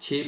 6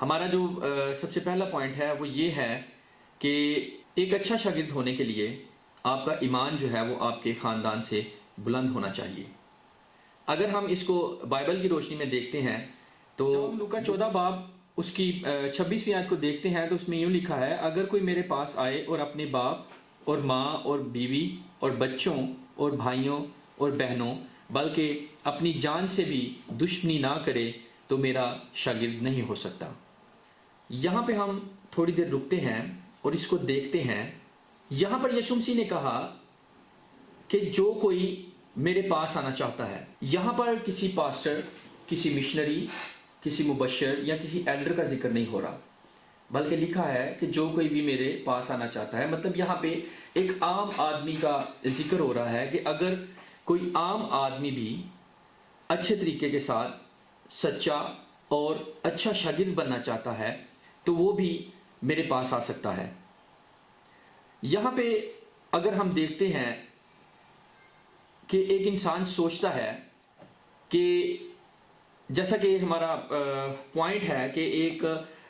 ہمارا جو سب سے پہلا پوائنٹ ہے وہ یہ ہے کہ ایک اچھا شاگرد ہونے کے لیے آپ کا ایمان جو ہے وہ آپ کے خاندان سے بلند ہونا چاہیے۔ اگر ہم اس کو بائبل کی روشنی میں دیکھتے ہیں تو جب ہم لوکا 14 باب اس کی 26ویں آیت کو دیکھتے ہیں تو اس میں یوں لکھا ہے، اگر کوئی میرے پاس آئے اور اپنے باپ اور ماں اور بیوی اور بچوں اور بھائیوں اور بہنوں بلکہ اپنی جان سے بھی دشمنی نہ کرے تو میرا شاگرد نہیں ہو سکتا۔ یہاں پہ ہم تھوڑی دیر رکتے ہیں اور اس کو دیکھتے ہیں۔ یہاں پر یسوع مسیح نے کہا کہ جو کوئی میرے پاس آنا چاہتا ہے، یہاں پر کسی پاسٹر، کسی مشنری، کسی مبشر یا کسی ایلڈر کا ذکر نہیں ہو رہا، بلکہ لکھا ہے کہ جو کوئی بھی میرے پاس آنا چاہتا ہے۔ مطلب یہاں پہ ایک عام آدمی کا ذکر ہو رہا ہے کہ اگر کوئی عام آدمی بھی اچھے طریقے کے ساتھ سچا اور اچھا شاگرد بننا چاہتا ہے تو وہ بھی میرے پاس آ سکتا ہے۔ یہاں پہ اگر ہم دیکھتے ہیں کہ ایک انسان سوچتا ہے کہ جیسا کہ ہمارا پوائنٹ ہے کہ ایک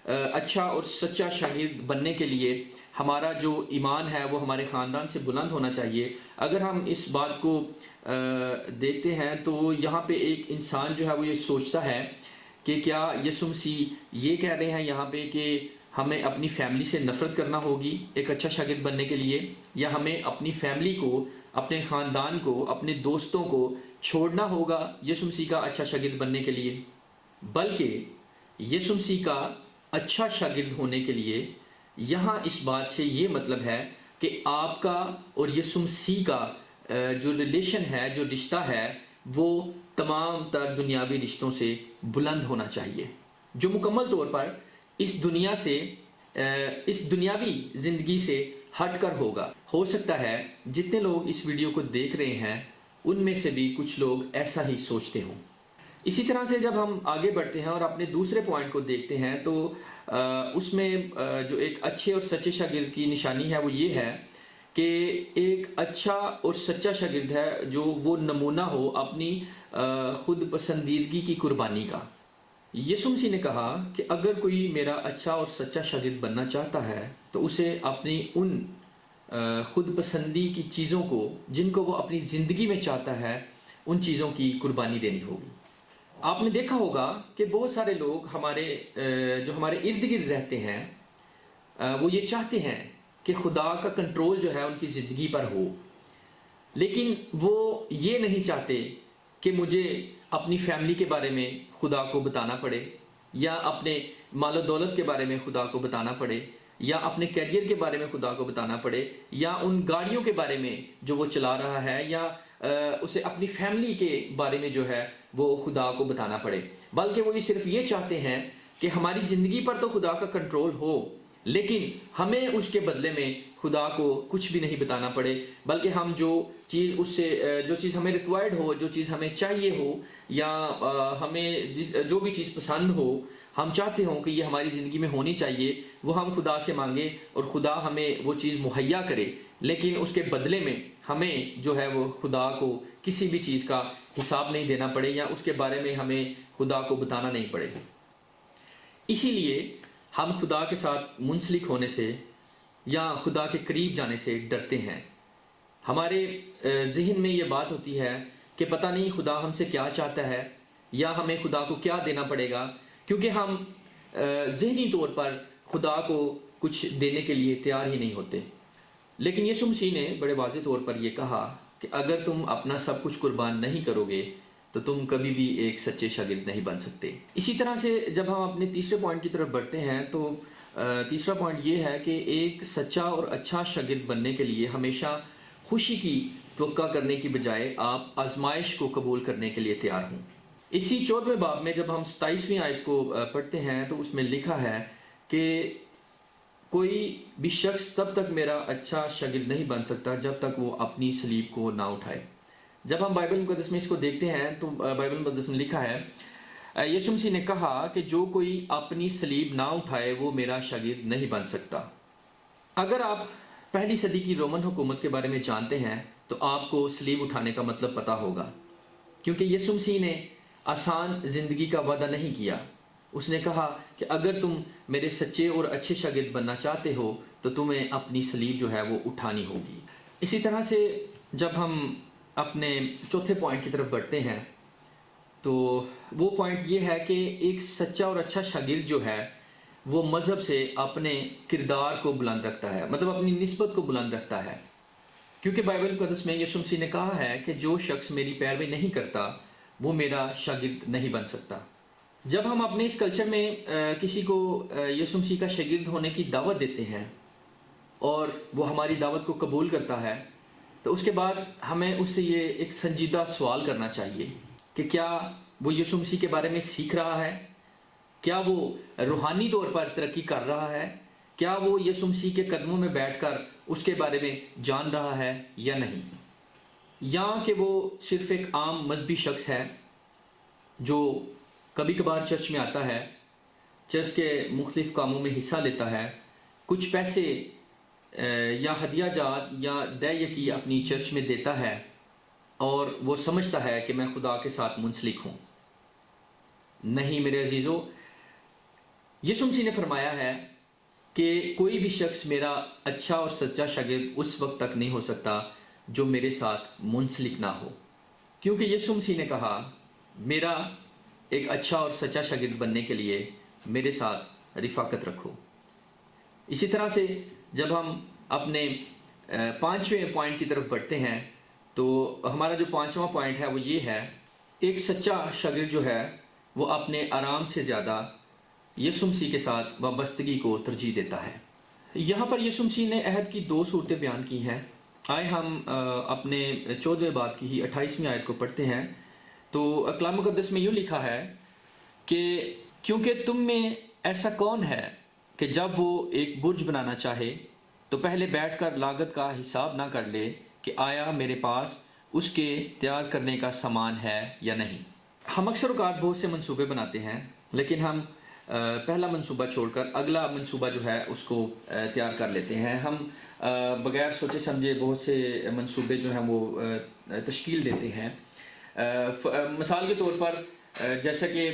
اچھا اور سچا شاگرد بننے کے لیے ہمارا جو ایمان ہے وہ ہمارے خاندان سے بلند ہونا چاہیے۔ اگر ہم اس بات کو دیکھتے ہیں تو یہاں پہ ایک انسان جو ہے وہ یہ سوچتا ہے کہ کیا یسوع مسیح یہ کہہ رہے ہیں یہاں پہ کہ ہمیں اپنی فیملی سے نفرت کرنا ہوگی ایک اچھا شاگرد بننے کے لیے، یا ہمیں اپنی فیملی کو، اپنے خاندان کو، اپنے دوستوں کو چھوڑنا ہوگا یسوع مسیح کا اچھا شاگرد بننے کے لیے؟ بلکہ یسوع مسیح کا اچھا شاگرد ہونے کے لیے یہاں اس بات سے یہ مطلب ہے کہ آپ کا اور یسوع مسیح کا جو ریلیشن ہے، جو رشتہ ہے، وہ تمام تر دنیاوی رشتوں سے بلند ہونا چاہیے، جو مکمل طور پر اس دنیا سے، اس دنیاوی زندگی سے ہٹ کر ہوگا۔ ہو سکتا ہے جتنے لوگ اس ویڈیو کو دیکھ رہے ہیں ان میں سے بھی کچھ لوگ ایسا ہی سوچتے ہوں۔ اسی طرح سے جب ہم آگے بڑھتے ہیں اور اپنے دوسرے پوائنٹ کو دیکھتے ہیں تو اس میں جو ایک اچھے اور سچے شاگرد کی نشانی ہے وہ یہ ہے کہ ایک اچھا اور سچا شاگرد ہے جو وہ نمونہ ہو اپنی خود پسندیدگی کی قربانی کا۔ یسوع مسیح نے کہا کہ اگر کوئی میرا اچھا اور سچا شاگرد بننا چاہتا ہے تو اسے اپنی ان خود پسندی کی چیزوں کو، جن کو وہ اپنی زندگی میں چاہتا ہے، ان چیزوں کی قربانی دینی ہوگی۔ آپ نے دیکھا ہوگا کہ بہت سارے لوگ جو ہمارے ارد گرد رہتے ہیں وہ یہ چاہتے ہیں کہ خدا کا کنٹرول جو ہے ان کی زندگی پر ہو، لیکن وہ یہ نہیں چاہتے کہ مجھے اپنی فیملی کے بارے میں خدا کو بتانا پڑے، یا اپنے مال و دولت کے بارے میں خدا کو بتانا پڑے، یا اپنے کیریئر کے بارے میں خدا کو بتانا پڑے، یا ان گاڑیوں کے بارے میں جو وہ چلا رہا ہے، یا اسے اپنی فیملی کے بارے میں جو ہے وہ خدا کو بتانا پڑے۔ بلکہ وہ صرف یہ چاہتے ہیں کہ ہماری زندگی پر تو خدا کا کنٹرول ہو، لیکن ہمیں اس کے بدلے میں خدا کو کچھ بھی نہیں بتانا پڑے، بلکہ ہم جو چیز ہمیں ریکوائرڈ ہو، جو چیز ہمیں چاہیے ہو، یا ہمیں جو بھی چیز پسند ہو، ہم چاہتے ہوں کہ یہ ہماری زندگی میں ہونی چاہیے، وہ ہم خدا سے مانگیں اور خدا ہمیں وہ چیز مہیا کرے، لیکن اس کے بدلے میں ہمیں جو ہے وہ خدا کو کسی بھی چیز کا حساب نہیں دینا پڑے، یا اس کے بارے میں ہمیں خدا کو بتانا نہیں پڑے۔ اسی لیے ہم خدا کے ساتھ منسلک ہونے سے یا خدا کے قریب جانے سے ڈرتے ہیں۔ ہمارے ذہن میں یہ بات ہوتی ہے کہ پتہ نہیں خدا ہم سے کیا چاہتا ہے، یا ہمیں خدا کو کیا دینا پڑے گا، کیونکہ ہم ذہنی طور پر خدا کو کچھ دینے کے لیے تیار ہی نہیں ہوتے۔ لیکن یسوع مسیح نے بڑے واضح طور پر یہ کہا کہ اگر تم اپنا سب کچھ قربان نہیں کرو گے تو تم کبھی بھی ایک سچے شاگرد نہیں بن سکتے۔ اسی طرح سے جب ہم اپنے تیسرے پوائنٹ کی طرف بڑھتے ہیں تو تیسرا پوائنٹ یہ ہے کہ ایک سچا اور اچھا شاگرد بننے کے لیے ہمیشہ خوشی کی توقع کرنے کی بجائے آپ آزمائش کو قبول کرنے کے لیے تیار ہوں۔ اسی 14ویں باب میں جب ہم 27ویں آیت کو پڑھتے ہیں تو اس میں لکھا ہے کہ کوئی بھی شخص تب تک میرا اچھا شاگرد نہیں بن سکتا جب تک وہ اپنی صلیب کو نہ اٹھائے۔ جب ہم بائبل مقدس میں اس کو دیکھتے ہیں تو بائبل مقدس میں لکھا ہے، یسوع مسیح نے کہا کہ جو کوئی اپنی صلیب نہ اٹھائے وہ میرا شاگرد نہیں بن سکتا۔ اگر آپ پہلی صدی کی رومن حکومت کے بارے میں جانتے ہیں تو آپ کو صلیب اٹھانے کا مطلب پتہ ہوگا، کیونکہ یسوع مسیح نے آسان زندگی کا وعدہ نہیں کیا۔ اس نے کہا کہ اگر تم میرے سچے اور اچھے شاگرد بننا چاہتے ہو تو تمہیں اپنی صلیب جو ہے وہ اٹھانی ہوگی۔ اسی طرح سے جب ہم اپنے چوتھے پوائنٹ کی طرف بڑھتے ہیں تو وہ پوائنٹ یہ ہے کہ ایک سچا اور اچھا شاگرد جو ہے وہ مذہب سے اپنے کردار کو بلند رکھتا ہے، مطلب اپنی نسبت کو بلند رکھتا ہے، کیونکہ بائبل مقدس میں یسوع مسیح نے کہا ہے کہ جو شخص میری پیروی نہیں کرتا وہ میرا شاگرد نہیں بن سکتا۔ جب ہم اپنے اس کلچر میں کسی کو یسوع مسیح کا شاگرد ہونے کی دعوت دیتے ہیں اور وہ ہماری دعوت کو قبول کرتا ہے تو اس کے بعد ہمیں اس سے یہ ایک سنجیدہ سوال کرنا چاہیے کہ کیا وہ یسوع مسیح کے بارے میں سیکھ رہا ہے، کیا وہ روحانی طور پر ترقی کر رہا ہے، کیا وہ یسوع مسیح کے قدموں میں بیٹھ کر اس کے بارے میں جان رہا ہے یا نہیں، یا کہ وہ صرف ایک عام مذہبی شخص ہے جو کبھی کبھار چرچ میں آتا ہے، چرچ کے مختلف کاموں میں حصہ لیتا ہے، کچھ پیسے یا ہدیہ جات یا دے یکی اپنی چرچ میں دیتا ہے اور وہ سمجھتا ہے کہ میں خدا کے ساتھ منسلک ہوں۔ نہیں میرے عزیزو، یسوع مسیح نے فرمایا ہے کہ کوئی بھی شخص میرا اچھا اور سچا شاگرد اس وقت تک نہیں ہو سکتا جو میرے ساتھ منسلک نہ ہو، کیونکہ یسوع مسیح نے کہا میرا ایک اچھا اور سچا شاگرد بننے کے لیے میرے ساتھ رفاقت رکھو۔ اسی طرح سے جب ہم اپنے پانچویں پوائنٹ کی طرف بڑھتے ہیں تو ہمارا جو پانچواں پوائنٹ ہے وہ یہ ہے، ایک سچا شاگرد جو ہے وہ اپنے آرام سے زیادہ یسوع مسیح کے ساتھ وابستگی کو ترجیح دیتا ہے۔ یہاں پر یسوع مسیح نے عہد کی دو صورتیں بیان کی ہیں۔ آئے ہم اپنے 14ویں باب کی ہی 28ویں آیت کو پڑھتے ہیں تو کلام مقدس میں یوں لکھا ہے کہ کیونکہ تم میں ایسا کون ہے کہ جب وہ ایک برج بنانا چاہے تو پہلے بیٹھ کر لاگت کا حساب نہ کر لے کہ آیا میرے پاس اس کے تیار کرنے کا سامان ہے یا نہیں۔ ہم اکثر اوقات بہت سے منصوبے بناتے ہیں لیکن ہم پہلا منصوبہ چھوڑ کر اگلا منصوبہ جو ہے اس کو تیار کر لیتے ہیں۔ ہم بغیر سوچے سمجھے بہت سے منصوبے جو ہیں وہ تشکیل دیتے ہیں۔ مثال کے طور پر جیسا کہ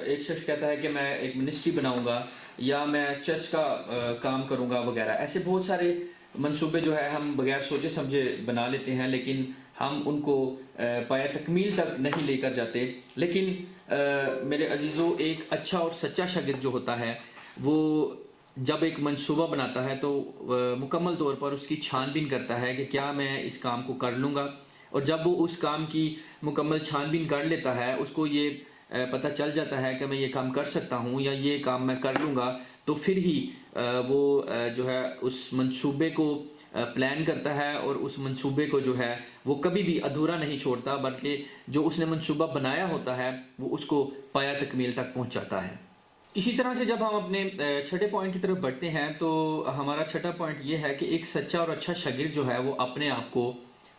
ایک شخص کہتا ہے کہ میں ایک منسٹری بناؤں گا یا میں چرچ کا کام کروں گا وغیرہ، ایسے بہت سارے منصوبے جو ہے ہم بغیر سوچے سمجھے بنا لیتے ہیں لیکن ہم ان کو پایہ تکمیل تک نہیں لے کر جاتے۔ لیکن میرے عزیزو، ایک اچھا اور سچا شاگرد جو ہوتا ہے وہ جب ایک منصوبہ بناتا ہے تو مکمل طور پر اس کی چھان بین کرتا ہے کہ کیا میں اس کام کو کر لوں گا، اور جب وہ اس کام کی مکمل چھان بین کر لیتا ہے، اس کو یہ پتہ چل جاتا ہے کہ میں یہ کام کر سکتا ہوں یا یہ کام میں کر لوں گا، تو پھر ہی وہ جو ہے اس منصوبے کو پلان کرتا ہے اور اس منصوبے کو جو ہے وہ کبھی بھی ادھورا نہیں چھوڑتا، بلکہ جو اس نے منصوبہ بنایا ہوتا ہے وہ اس کو پایہ تکمیل تک پہنچاتا ہے۔ اسی طرح سے جب ہم اپنے چھٹے پوائنٹ کی طرف بڑھتے ہیں تو ہمارا چھٹا پوائنٹ یہ ہے کہ ایک سچا اور اچھا شاگرد جو ہے وہ اپنے آپ کو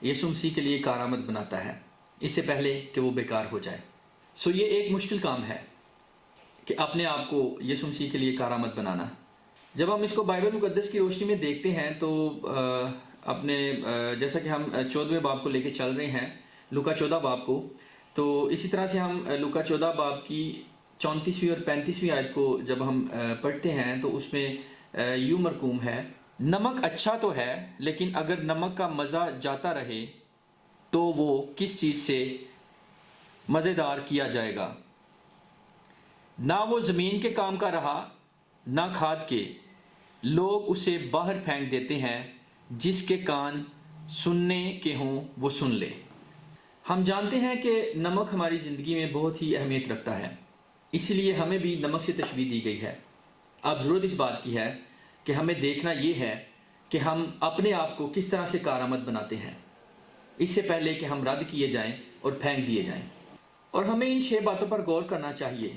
یسوع مسیح کے لیے کارآمد بناتا ہے اس سے پہلے کہ وہ بیکار ہو جائے۔ یہ ایک مشکل کام ہے کہ اپنے آپ کو یسوع مسیح کے لیے کارآمد بنانا۔ جب ہم اس کو بائبل مقدس کی روشنی میں دیکھتے ہیں تو اپنے جیسا کہ ہم 14ویں باب کو لے کے چل رہے ہیں، لوکا 14 باب کو، تو اسی طرح سے ہم لوکا 14 باب کی 34ویں اور 35ویں آیت کو جب ہم پڑھتے ہیں تو اس میں یوں مرقوم ہے، نمک اچھا تو ہے لیکن اگر نمک کا مزہ جاتا رہے تو وہ کس چیز سے مزیدار کیا جائے گا؟ نہ وہ زمین کے کام کا رہا نہ کھاد کے، لوگ اسے باہر پھینک دیتے ہیں، جس کے کان سننے کے ہوں وہ سن لے۔ ہم جانتے ہیں کہ نمک ہماری زندگی میں بہت ہی اہمیت رکھتا ہے، اسی لیے ہمیں بھی نمک سے تشبیہ دی گئی ہے۔ اب ضرورت اس بات کی ہے کہ ہمیں دیکھنا یہ ہے کہ ہم اپنے آپ کو کس طرح سے کارآمد بناتے ہیں اس سے پہلے کہ ہم رد کیے جائیں اور پھینک دیے جائیں۔ اور ہمیں ان 6 باتوں پر غور کرنا چاہیے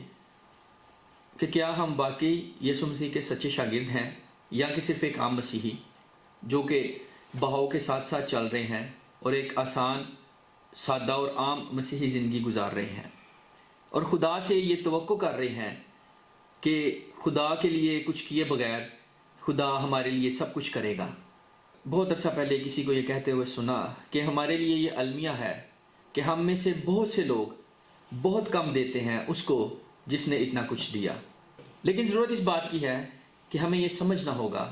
کہ کیا ہم واقعی یسوع مسیح کے سچے شاگرد ہیں یا کہ صرف ایک عام مسیحی جو کہ بہاؤ کے ساتھ ساتھ چل رہے ہیں اور ایک آسان، سادہ اور عام مسیحی زندگی گزار رہے ہیں اور خدا سے یہ توقع کر رہے ہیں کہ خدا کے لیے کچھ کیے بغیر خدا ہمارے لیے سب کچھ کرے گا۔ بہت عرصہ پہلے کسی کو یہ کہتے ہوئے سنا کہ ہمارے لیے یہ المیہ ہے کہ ہم میں سے بہت سے لوگ بہت کم دیتے ہیں اس کو جس نے اتنا کچھ دیا. لیکن ضرورت اس بات کی ہے کہ ہمیں یہ سمجھنا ہوگا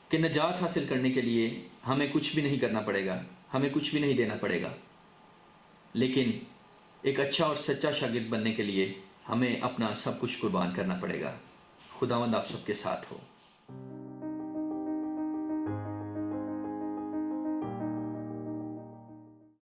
کہ نجات حاصل کرنے کے لیے ہمیں کچھ بھی نہیں کرنا پڑے گا، ہمیں کچھ بھی نہیں دینا پڑے گا، لیکن ایک اچھا اور سچا شاگرد بننے کے لیے ہمیں اپنا سب کچھ قربان کرنا پڑے گا. خداوند آپ سب کے ساتھ ہو.